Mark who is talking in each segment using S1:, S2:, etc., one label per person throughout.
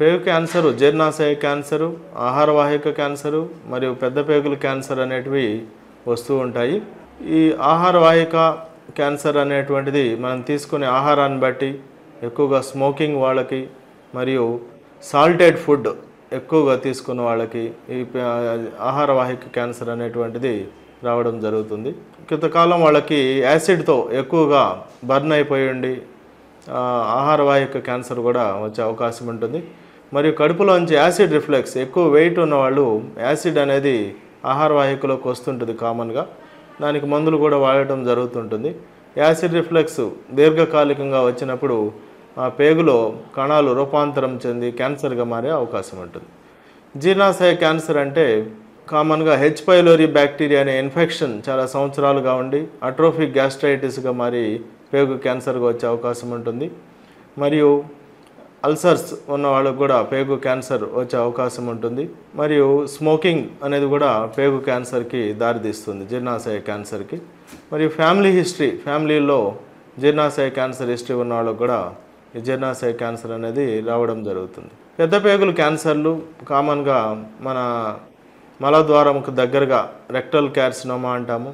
S1: పేగు cancer, జీర్ణాశయ cancer, ఆహారవాహిక cancer మరియు పెద్ద పేగుల క్యాన్సర్ అనేటివి వస్తూ ఉంటాయి. ఈ ఆహారవాహిక క్యాన్సర్ అనేటువంటిది మనం తీసుకునే ఆహారాన్ని బట్టి, ఎక్కువగా స్మోకింగ్ వాళ్ళకి మరియు సాల్టెడ్ ఫుడ్ ఎక్కువగా తీసుకున్న వాళ్ళకి ఈ ఆహారవాహిక క్యాన్సర్ అనేటువంటిది రావడం జరుగుతుంది. కొంతకాలం వాళ్ళకి యాసిడ్తో ఎక్కువగా బర్న్ అయిపోయి ఉండి ఆహారవాహిక క్యాన్సర్ కూడా వచ్చే అవకాశం ఉంటుంది. మరియు కడుపులోంచి యాసిడ్ రిఫ్లెక్స్, ఎక్కువ వెయిట్ ఉన్నవాళ్ళు యాసిడ్ అనేది ఆహారవాహికలోకి వస్తుంటుంది కామన్గా. దానికి మందులు కూడా వాడటం జరుగుతుంటుంది. యాసిడ్ రిఫ్లెక్స్ దీర్ఘకాలికంగా వచ్చినప్పుడు ఆ పేగులో కణాలు రూపాంతరం చెంది క్యాన్సర్గా మారే అవకాశం ఉంటుంది. జీర్ణాశయ క్యాన్సర్ అంటే కామన్గా హెచ్ పైలోరీ బ్యాక్టీరియా అనే ఇన్ఫెక్షన్ చాలా సంవత్సరాలుగా ఉండి అట్రోఫిక్ గ్యాస్ట్రైటిస్గా మారి పేగు క్యాన్సర్గా వచ్చే అవకాశం ఉంటుంది. మరియు అల్సర్స్ ఉన్న వాళ్ళకు కూడా పేగు క్యాన్సర్ వచ్చే అవకాశం ఉంటుంది. మరియు స్మోకింగ్ అనేది కూడా పేగు క్యాన్సర్కి దారితీస్తుంది, జీర్ణాశయ క్యాన్సర్కి. మరియు ఫ్యామిలీలో జీర్ణాశయ క్యాన్సర్ హిస్టరీ ఉన్న వాళ్ళకు కూడా ఈ జీర్ణాశయ క్యాన్సర్ అనేది రావడం జరుగుతుంది. పెద్ద పేగుల క్యాన్సర్లు కామన్గా మన మలద్వారంకు దగ్గరగా రెక్టల్ కార్సినోమా అంటాము,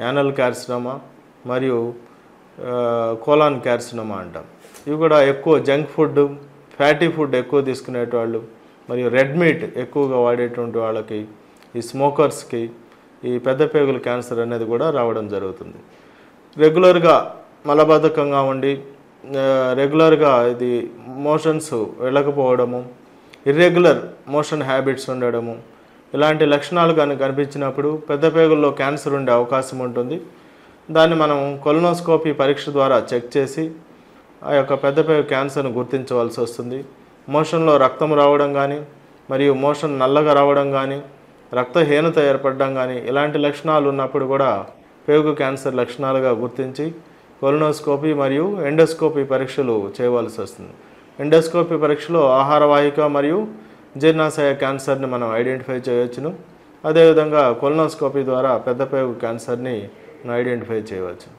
S1: యానల్ కార్సినోమా మరియు కోలాన్ కార్సినోమా అంటాం. ఇవి కూడా ఎక్కువ జంక్ ఫుడ్, ఫ్యాటీ ఫుడ్ ఎక్కువ తీసుకునేటవాళ్ళు మరియు రెడ్ మీట్ ఎక్కువగా వాడేటువంటి వాళ్ళకి, ఈ స్మోకర్స్కి ఈ పెద్ద పేగుల క్యాన్సర్ అనేది కూడా రావడం జరుగుతుంది. రెగ్యులర్గా మలబద్ధకంగా ఉండి రెగ్యులర్గా ఇది మోషన్స్ వెళ్ళకపోవడము, ఇర్రెగ్యులర్ మోషన్ హ్యాబిట్స్ ఉండడము, ఇలాంటి లక్షణాలు కానీ కనిపించినప్పుడు పెద్ద పేగుల్లో క్యాన్సర్ ఉండే అవకాశం ఉంటుంది. దాన్ని మనం కొలనోస్కోపీ పరీక్ష ద్వారా చెక్ చేసి ఆ యొక్క పెద్ద పేగు క్యాన్సర్ను గుర్తించవలసి వస్తుంది. మోషన్లో రక్తం రావడం కానీ మరియు మోషన్ నల్లగా రావడం కానీ, రక్తహీనత ఏర్పడడం కానీ ఇలాంటి లక్షణాలు ఉన్నప్పుడు కూడా పేగు క్యాన్సర్ లక్షణాలుగా గుర్తించి కొలనోస్కోపీ మరియు ఎండోస్కోపీ పరీక్షలు చేయవలసి వస్తుంది. ఎండోస్కోపీ పరీక్షలో ఆహారవాహిక మరియు జీర్ణాశయ క్యాన్సర్ని మనం ఐడెంటిఫై చేయవచ్చును. అదేవిధంగా కొలనోస్కోపీ ద్వారా పెద్ద పేగు క్యాన్సర్ని ఐడెంటిఫై చేయవచ్చు.